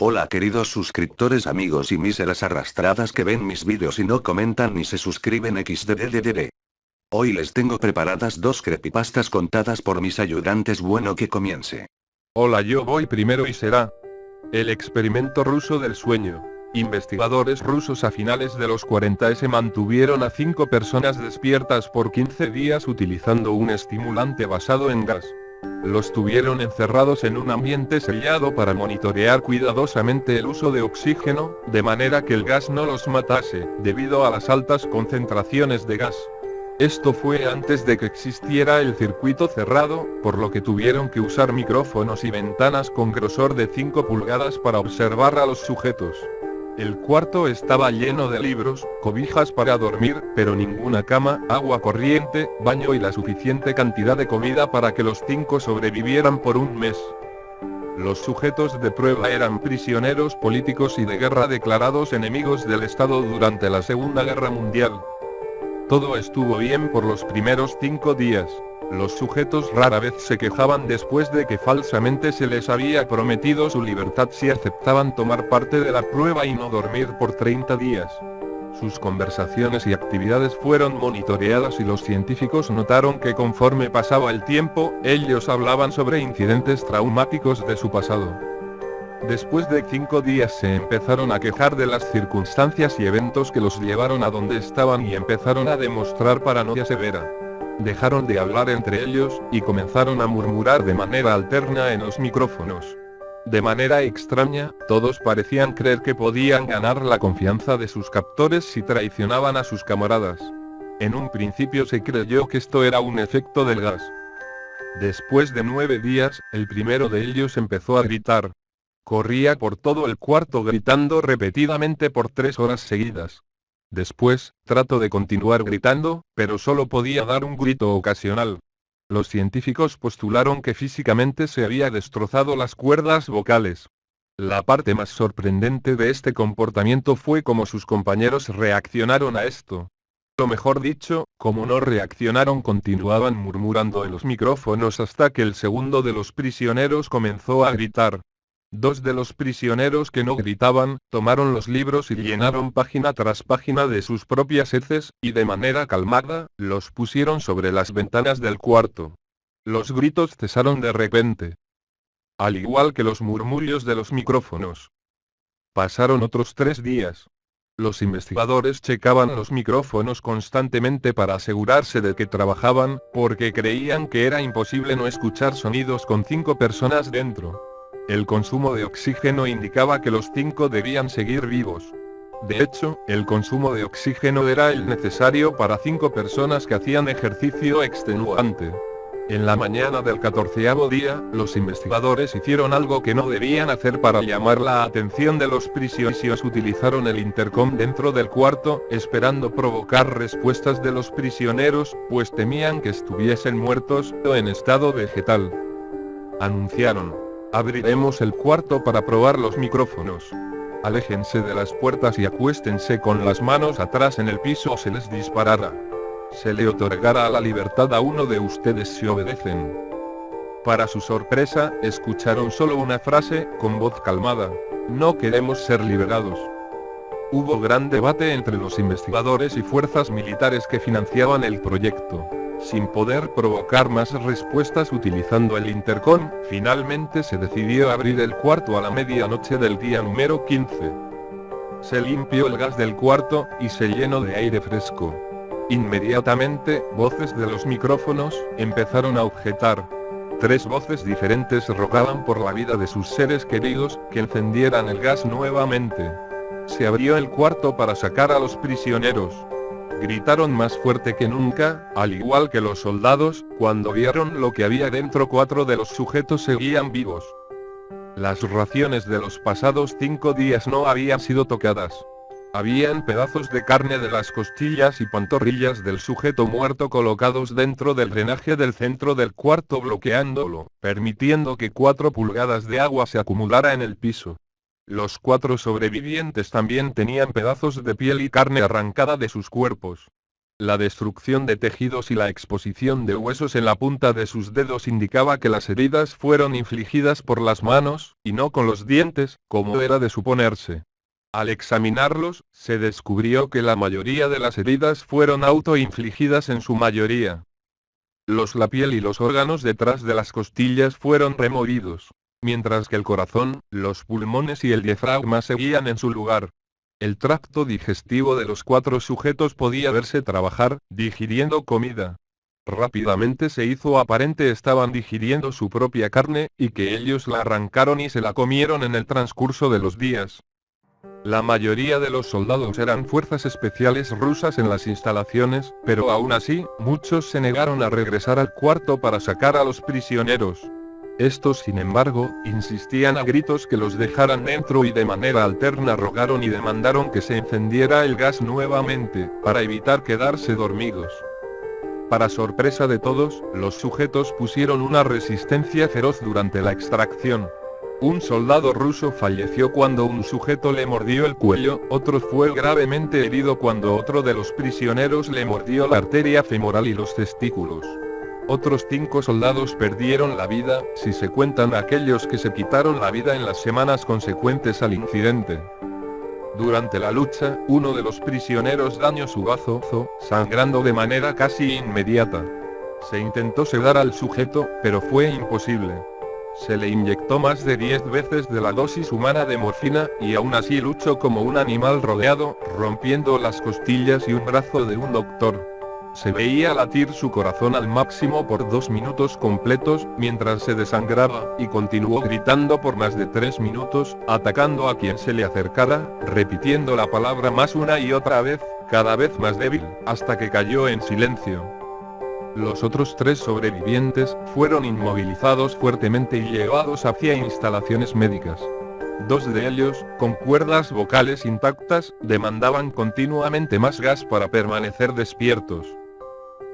Hola queridos suscriptores, amigos y míseras arrastradas que ven mis vídeos y no comentan ni se suscriben xddddd. Hoy les tengo preparadas dos creepypastas contadas por mis ayudantes. Bueno, que comience. Hola, yo voy primero y será el experimento ruso del sueño. Investigadores rusos a finales de los 40 se mantuvieron a 5 personas despiertas por 15 días utilizando un estimulante basado en gas. Los tuvieron encerrados en un ambiente sellado para monitorear cuidadosamente el uso de oxígeno, de manera que el gas no los matase, debido a las altas concentraciones de gas. Esto fue antes de que existiera el circuito cerrado, por lo que tuvieron que usar micrófonos y ventanas con grosor de 5 pulgadas para observar a los sujetos. El cuarto estaba lleno de libros, cobijas para dormir, pero ninguna cama, agua corriente, baño y la suficiente cantidad de comida para que los 5 sobrevivieran por un mes. Los sujetos de prueba eran prisioneros políticos y de guerra declarados enemigos del Estado durante la Segunda Guerra Mundial. Todo estuvo bien por los primeros 5 días. Los sujetos rara vez se quejaban después de que falsamente se les había prometido su libertad si aceptaban tomar parte de la prueba y no dormir por 30 días. Sus conversaciones y actividades fueron monitoreadas y los científicos notaron que conforme pasaba el tiempo, ellos hablaban sobre incidentes traumáticos de su pasado. Después de 5 días se empezaron a quejar de las circunstancias y eventos que los llevaron a donde estaban y empezaron a demostrar paranoia severa. Dejaron de hablar entre ellos, y comenzaron a murmurar de manera alterna en los micrófonos. De manera extraña, todos parecían creer que podían ganar la confianza de sus captores si traicionaban a sus camaradas. En un principio se creyó que esto era un efecto del gas. Después de 9 días, el primero de ellos empezó a gritar. Corría por todo el cuarto gritando repetidamente por 3 horas seguidas. Después, trató de continuar gritando, pero solo podía dar un grito ocasional. Los científicos postularon que físicamente se había destrozado las cuerdas vocales. La parte más sorprendente de este comportamiento fue cómo sus compañeros reaccionaron a esto. O mejor dicho, como no reaccionaron, continuaban murmurando en los micrófonos hasta que el segundo de los prisioneros comenzó a gritar. 2 de los prisioneros que no gritaban, tomaron los libros y llenaron página tras página de sus propias heces, y de manera calmada, los pusieron sobre las ventanas del cuarto. Los gritos cesaron de repente. Al igual que los murmullos de los micrófonos. Pasaron otros 3 días. Los investigadores checaban los micrófonos constantemente para asegurarse de que trabajaban, porque creían que era imposible no escuchar sonidos con 5 personas dentro. El consumo de oxígeno indicaba que los 5 debían seguir vivos. De hecho, el consumo de oxígeno era el necesario para 5 personas que hacían ejercicio extenuante. En la mañana del 14º día, los investigadores hicieron algo que no debían hacer para llamar la atención de los prisioneros. Utilizaron el intercom dentro del cuarto, esperando provocar respuestas de los prisioneros, pues temían que estuviesen muertos o en estado vegetal. Anunciaron. Abriremos el cuarto para probar los micrófonos. Aléjense de las puertas y acuéstense con las manos atrás en el piso o se les disparará. Se le otorgará la libertad a uno de ustedes si obedecen. Para su sorpresa, escucharon solo una frase, con voz calmada. No queremos ser liberados. Hubo gran debate entre los investigadores y fuerzas militares que financiaban el proyecto. Sin poder provocar más respuestas utilizando el intercom, finalmente se decidió abrir el cuarto a la medianoche del día número 15. Se limpió el gas del cuarto, y se llenó de aire fresco. Inmediatamente, voces de los micrófonos empezaron a objetar. 3 voces diferentes rogaban por la vida de sus seres queridos, que encendieran el gas nuevamente. Se abrió el cuarto para sacar a los prisioneros. Gritaron más fuerte que nunca, al igual que los soldados, cuando vieron lo que había dentro. 4 de los sujetos seguían vivos. Las raciones de los pasados 5 días no habían sido tocadas. Habían pedazos de carne de las costillas y pantorrillas del sujeto muerto colocados dentro del drenaje del centro del cuarto, bloqueándolo, permitiendo que 4 pulgadas de agua se acumulara en el piso. Los 4 sobrevivientes también tenían pedazos de piel y carne arrancada de sus cuerpos. La destrucción de tejidos y la exposición de huesos en la punta de sus dedos indicaba que las heridas fueron infligidas por las manos, y no con los dientes, como era de suponerse. Al examinarlos, se descubrió que la mayoría de las heridas fueron autoinfligidas en su mayoría. La piel y los órganos detrás de las costillas fueron removidos, mientras que el corazón, los pulmones y el diafragma seguían en su lugar. El tracto digestivo de los 4 sujetos podía verse trabajar, digiriendo comida. Rápidamente se hizo aparente estaban digiriendo su propia carne, y que ellos la arrancaron y se la comieron en el transcurso de los días. La mayoría de los soldados eran fuerzas especiales rusas en las instalaciones, pero aún así, muchos se negaron a regresar al cuarto para sacar a los prisioneros. Estos, sin embargo, insistían a gritos que los dejaran dentro y de manera alterna rogaron y demandaron que se encendiera el gas nuevamente, para evitar quedarse dormidos. Para sorpresa de todos, los sujetos pusieron una resistencia feroz durante la extracción. Un soldado ruso falleció cuando un sujeto le mordió el cuello, otro fue gravemente herido cuando otro de los prisioneros le mordió la arteria femoral y los testículos. Otros 5 soldados perdieron la vida, si se cuentan aquellos que se quitaron la vida en las semanas consecuentes al incidente. Durante la lucha, uno de los prisioneros dañó su bazo, sangrando de manera casi inmediata. Se intentó sedar al sujeto, pero fue imposible. Se le inyectó más de 10 veces de la dosis humana de morfina, y aún así luchó como un animal rodeado, rompiendo las costillas y un brazo de un doctor. Se veía latir su corazón al máximo por 2 minutos completos, mientras se desangraba, y continuó gritando por más de 3 minutos, atacando a quien se le acercara, repitiendo la palabra más una y otra vez, cada vez más débil, hasta que cayó en silencio. Los otros 3 sobrevivientes fueron inmovilizados fuertemente y llevados hacia instalaciones médicas. 2 de ellos, con cuerdas vocales intactas, demandaban continuamente más gas para permanecer despiertos.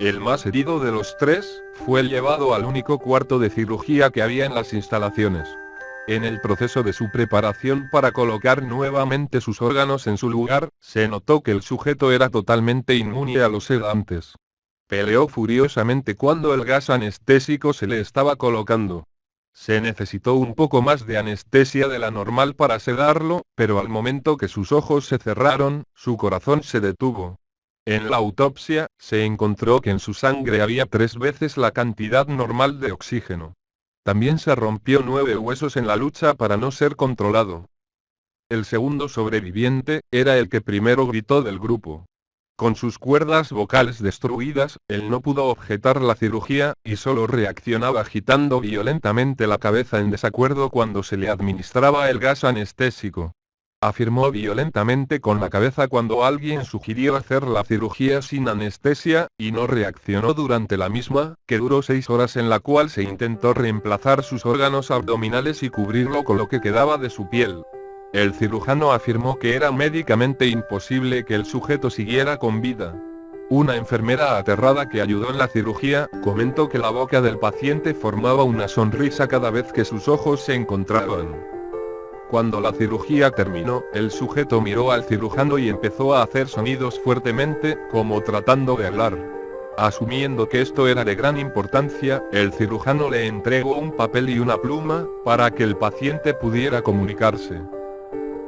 El más herido de los 3, fue llevado al único cuarto de cirugía que había en las instalaciones. En el proceso de su preparación para colocar nuevamente sus órganos en su lugar, se notó que el sujeto era totalmente inmune a los sedantes. Peleó furiosamente cuando el gas anestésico se le estaba colocando. Se necesitó un poco más de anestesia de la normal para sedarlo, pero al momento que sus ojos se cerraron, su corazón se detuvo. En la autopsia, se encontró que en su sangre había 3 veces la cantidad normal de oxígeno. También se rompió 9 huesos en la lucha para no ser controlado. El segundo sobreviviente, era el que primero gritó del grupo. Con sus cuerdas vocales destruidas, él no pudo objetar la cirugía, y solo reaccionaba agitando violentamente la cabeza en desacuerdo cuando se le administraba el gas anestésico. Afirmó violentamente con la cabeza cuando alguien sugirió hacer la cirugía sin anestesia, y no reaccionó durante la misma, que duró 6 horas en la cual se intentó reemplazar sus órganos abdominales y cubrirlo con lo que quedaba de su piel. El cirujano afirmó que era médicamente imposible que el sujeto siguiera con vida. Una enfermera aterrada que ayudó en la cirugía, comentó que la boca del paciente formaba una sonrisa cada vez que sus ojos se encontraban. Cuando la cirugía terminó, el sujeto miró al cirujano y empezó a hacer sonidos fuertemente, como tratando de hablar. Asumiendo que esto era de gran importancia, el cirujano le entregó un papel y una pluma, para que el paciente pudiera comunicarse.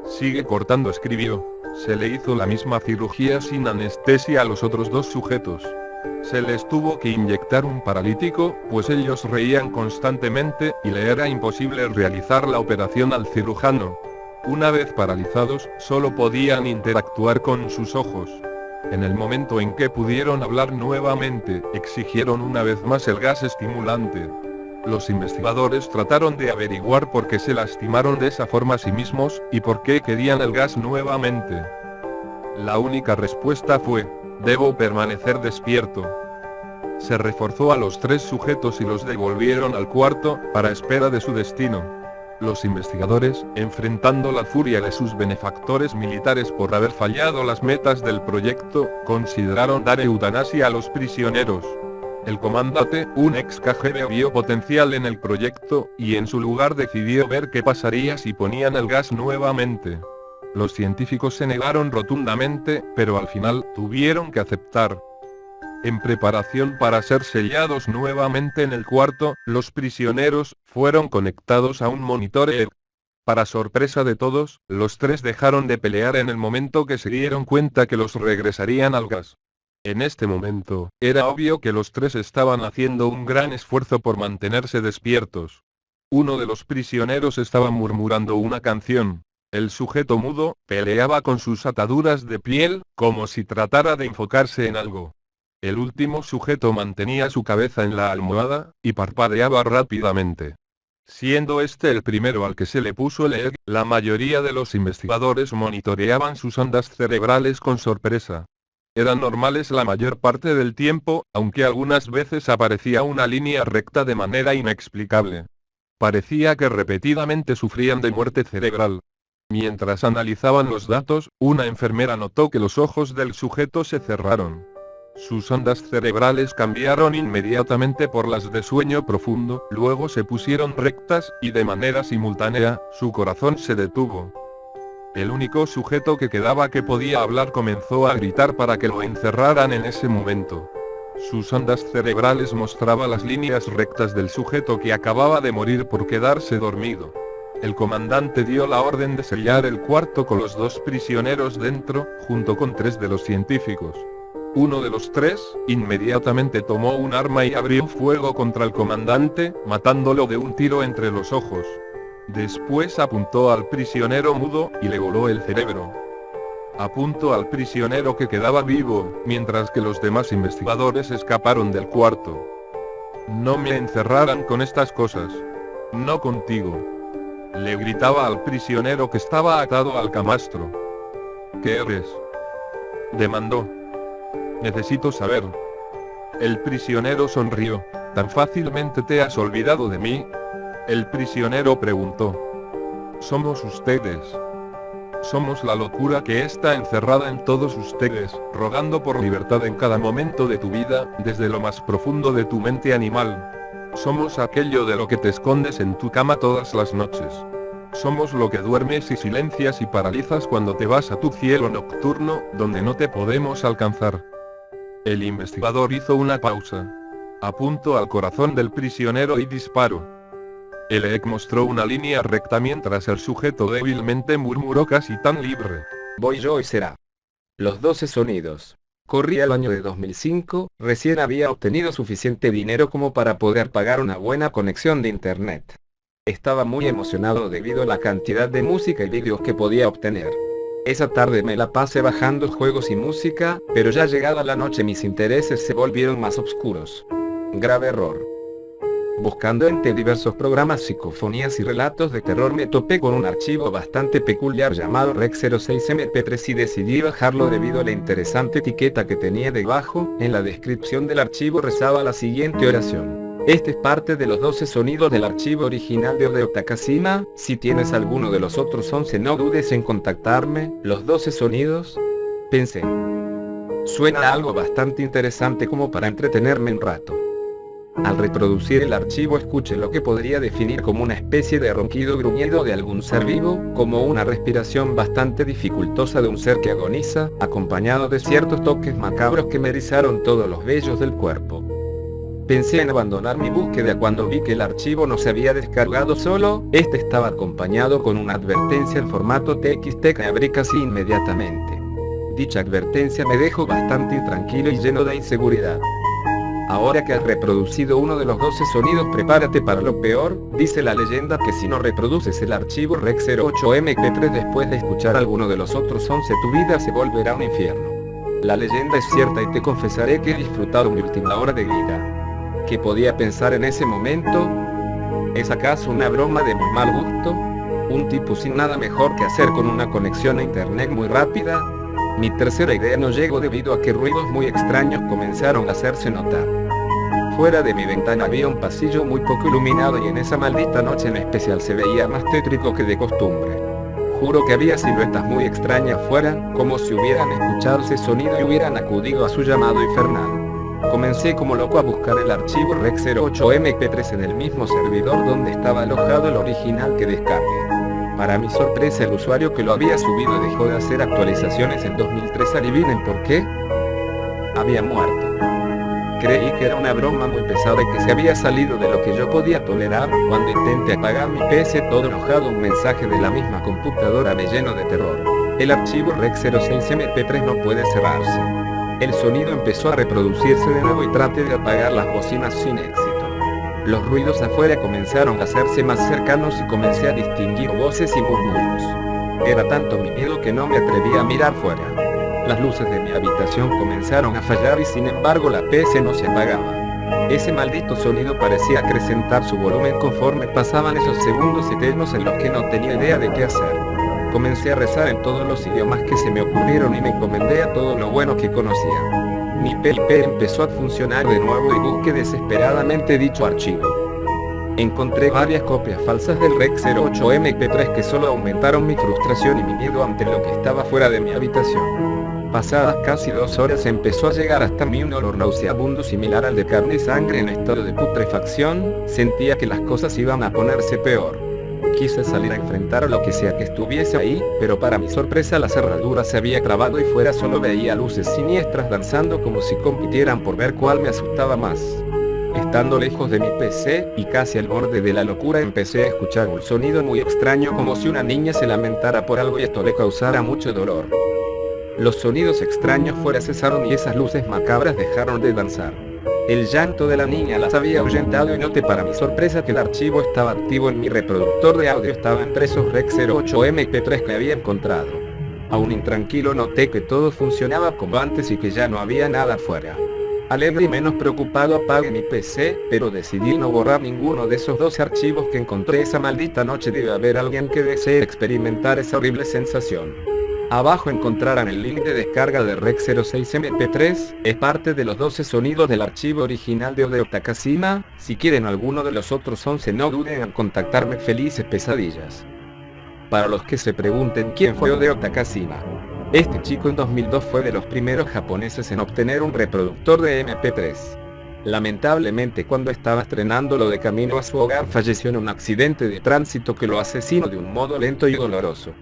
Sigue cortando, escribió. Se le hizo la misma cirugía sin anestesia a los otros 2 sujetos. Se les tuvo que inyectar un paralítico, pues ellos reían constantemente, y le era imposible realizar la operación al cirujano. Una vez paralizados, solo podían interactuar con sus ojos. En el momento en que pudieron hablar nuevamente, exigieron una vez más el gas estimulante. Los investigadores trataron de averiguar por qué se lastimaron de esa forma a sí mismos, y por qué querían el gas nuevamente. La única respuesta fue: debo permanecer despierto. Se reforzó a los 3 sujetos y los devolvieron al cuarto, para espera de su destino. Los investigadores, enfrentando la furia de sus benefactores militares por haber fallado las metas del proyecto, consideraron dar eutanasia a los prisioneros. El comandante, un ex KGB, vio potencial en el proyecto, y en su lugar decidió ver qué pasaría si ponían el gas nuevamente. Los científicos se negaron rotundamente, pero al final, tuvieron que aceptar. En preparación para ser sellados nuevamente en el cuarto, los prisioneros fueron conectados a un monitor EEG. Para sorpresa de todos, los tres dejaron de pelear en el momento que se dieron cuenta que los regresarían al gas. En este momento, era obvio que los tres estaban haciendo un gran esfuerzo por mantenerse despiertos. Uno de los prisioneros estaba murmurando una canción. El sujeto mudo peleaba con sus ataduras de piel, como si tratara de enfocarse en algo. El último sujeto mantenía su cabeza en la almohada, y parpadeaba rápidamente. Siendo este el primero al que se le puso el EEG, la mayoría de los investigadores monitoreaban sus ondas cerebrales con sorpresa. Eran normales la mayor parte del tiempo, aunque algunas veces aparecía una línea recta de manera inexplicable. Parecía que repetidamente sufrían de muerte cerebral. Mientras analizaban los datos, una enfermera notó que los ojos del sujeto se cerraron. Sus ondas cerebrales cambiaron inmediatamente por las de sueño profundo, luego se pusieron rectas, y de manera simultánea, su corazón se detuvo. El único sujeto que quedaba que podía hablar comenzó a gritar para que lo encerraran en ese momento. Sus ondas cerebrales mostraban las líneas rectas del sujeto que acababa de morir por quedarse dormido. El comandante dio la orden de sellar el cuarto con los dos prisioneros dentro, junto con 3 de los científicos. Uno de los 3, inmediatamente tomó un arma y abrió fuego contra el comandante, matándolo de un tiro entre los ojos. Después apuntó al prisionero mudo, y le voló el cerebro. Apuntó al prisionero que quedaba vivo, mientras que los demás investigadores escaparon del cuarto. No me encerraran con estas cosas. No contigo. Le gritaba al prisionero que estaba atado al camastro. ¿Qué eres? Demandó. Necesito saber. El prisionero sonrió. ¿Tan fácilmente te has olvidado de mí? El prisionero preguntó. Somos ustedes. Somos la locura que está encerrada en todos ustedes, rogando por libertad en cada momento de tu vida, desde lo más profundo de tu mente animal. Somos aquello de lo que te escondes en tu cama todas las noches. Somos lo que duermes y silencias y paralizas cuando te vas a tu cielo nocturno, donde no te podemos alcanzar. El investigador hizo una pausa. Apuntó al corazón del prisionero y disparó. El EEG mostró una línea recta mientras el sujeto débilmente murmuró casi tan libre. Voy yo y será. Los 12 sonidos. Corría el año de 2005, recién había obtenido suficiente dinero como para poder pagar una buena conexión de internet. Estaba muy emocionado debido a la cantidad de música y vídeos que podía obtener. Esa tarde me la pasé bajando juegos y música, pero ya llegada la noche mis intereses se volvieron más oscuros. Grave error. Buscando entre diversos programas, psicofonías y relatos de terror me topé con un archivo bastante peculiar llamado Rec06MP3 y decidí bajarlo debido a la interesante etiqueta que tenía debajo. En la descripción del archivo rezaba la siguiente oración. Este es parte de los 12 sonidos del archivo original de Hideo Takashima. Si tienes alguno de los otros 11 no dudes en contactarme. Los 12 sonidos. Pensé. Suena a algo bastante interesante como para entretenerme un rato. Al reproducir el archivo escuché lo que podría definir como una especie de ronquido gruñido de algún ser vivo, como una respiración bastante dificultosa de un ser que agoniza, acompañado de ciertos toques macabros que me erizaron todos los vellos del cuerpo. Pensé en abandonar mi búsqueda cuando vi que el archivo no se había descargado solo, este estaba acompañado con una advertencia en formato TXT que abrí casi inmediatamente. Dicha advertencia me dejó bastante intranquilo y lleno de inseguridad. Ahora que has reproducido uno de los 12 sonidos, prepárate para lo peor. Dice la leyenda que si no reproduces el archivo Rec08MP3 después de escuchar alguno de los otros 11 tu vida se volverá un infierno. La leyenda es cierta y te confesaré que he disfrutado mi última hora de vida. ¿Qué podía pensar en ese momento? ¿Es acaso una broma de muy mal gusto? ¿Un tipo sin nada mejor que hacer con una conexión a internet muy rápida? Mi tercera idea no llegó debido a que ruidos muy extraños comenzaron a hacerse notar. Fuera de mi ventana había un pasillo muy poco iluminado y en esa maldita noche en especial se veía más tétrico que de costumbre. Juro que había siluetas muy extrañas afuera, como si hubieran escuchado ese sonido y hubieran acudido a su llamado infernal. Comencé como loco a buscar el archivo Rec08MP3 en el mismo servidor donde estaba alojado el original que descargué. Para mi sorpresa el usuario que lo había subido dejó de hacer actualizaciones en 2003. Adivinen por qué. Había muerto. Creí que era una broma muy pesada y que se había salido de lo que yo podía tolerar. Cuando intenté apagar mi PC todo enojado, un mensaje de la misma computadora me llenó de terror. El archivo rec06mp3 no puede cerrarse. El sonido empezó a reproducirse de nuevo y traté de apagar las bocinas sin éxito. Los ruidos afuera comenzaron a hacerse más cercanos y comencé a distinguir voces y murmullos. Era tanto mi miedo que no me atrevía a mirar fuera. Las luces de mi habitación comenzaron a fallar y sin embargo la PC no se apagaba. Ese maldito sonido parecía acrecentar su volumen conforme pasaban esos segundos eternos en los que no tenía idea de qué hacer. Comencé a rezar en todos los idiomas que se me ocurrieron y me encomendé a todo lo bueno que conocía. Mi PIP empezó a funcionar de nuevo y busqué desesperadamente dicho archivo. Encontré varias copias falsas del Rec08mp3 que solo aumentaron mi frustración y mi miedo ante lo que estaba fuera de mi habitación. Pasadas casi 2 horas empezó a llegar hasta mí un olor nauseabundo similar al de carne y sangre en estado de putrefacción. Sentía que las cosas iban a ponerse peor. Quise salir a enfrentar lo que sea que estuviese ahí, pero para mi sorpresa la cerradura se había trabado y fuera solo veía luces siniestras danzando como si compitieran por ver cuál me asustaba más. Estando lejos de mi PC, y casi al borde de la locura, empecé a escuchar un sonido muy extraño como si una niña se lamentara por algo y esto le causara mucho dolor. Los sonidos extraños fuera cesaron y esas luces macabras dejaron de danzar. El llanto de la niña las había ahuyentado y noté para mi sorpresa que el archivo estaba activo en mi reproductor de audio. Estaba impreso Rec08mp3 que había encontrado. Aún intranquilo noté que todo funcionaba como antes y que ya no había nada afuera. Alegre y menos preocupado apagué mi PC, pero decidí no borrar ninguno de esos 12 archivos que encontré esa maldita noche. Debe haber alguien que desee experimentar esa horrible sensación. Abajo encontrarán el link de descarga de Rec06mp3, es parte de los 12 sonidos del archivo original de Hideo Takashima. Si quieren alguno de los otros 11 no duden en contactarme. Felices pesadillas. Para los que se pregunten quién fue Hideo Takashima. Este chico en 2002 fue de los primeros japoneses en obtener un reproductor de MP3. Lamentablemente cuando estaba estrenándolo de camino a su hogar falleció en un accidente de tránsito que lo asesinó de un modo lento y doloroso.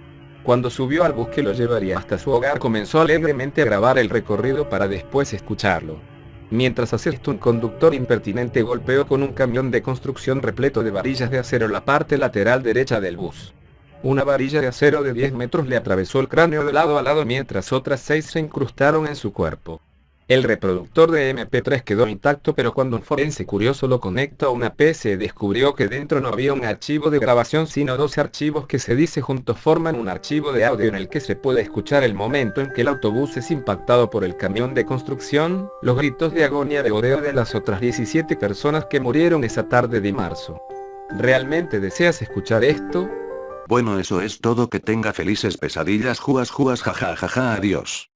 Cuando subió al bus que lo llevaría hasta su hogar comenzó alegremente a grabar el recorrido para después escucharlo. Mientras hacía esto un conductor impertinente golpeó con un camión de construcción repleto de varillas de acero la parte lateral derecha del bus. Una varilla de acero de 10 metros le atravesó el cráneo de lado a lado mientras otras 6 se incrustaron en su cuerpo. El reproductor de MP3 quedó intacto, pero cuando un forense curioso lo conectó a una PC descubrió que dentro no había un archivo de grabación sino 12 archivos que se dice juntos forman un archivo de audio en el que se puede escuchar el momento en que el autobús es impactado por el camión de construcción, los gritos de agonía de Hideo de las otras 17 personas que murieron esa tarde de marzo. ¿Realmente deseas escuchar esto? Bueno, eso es todo. Que tenga felices pesadillas. Juas, jajajaja, adiós.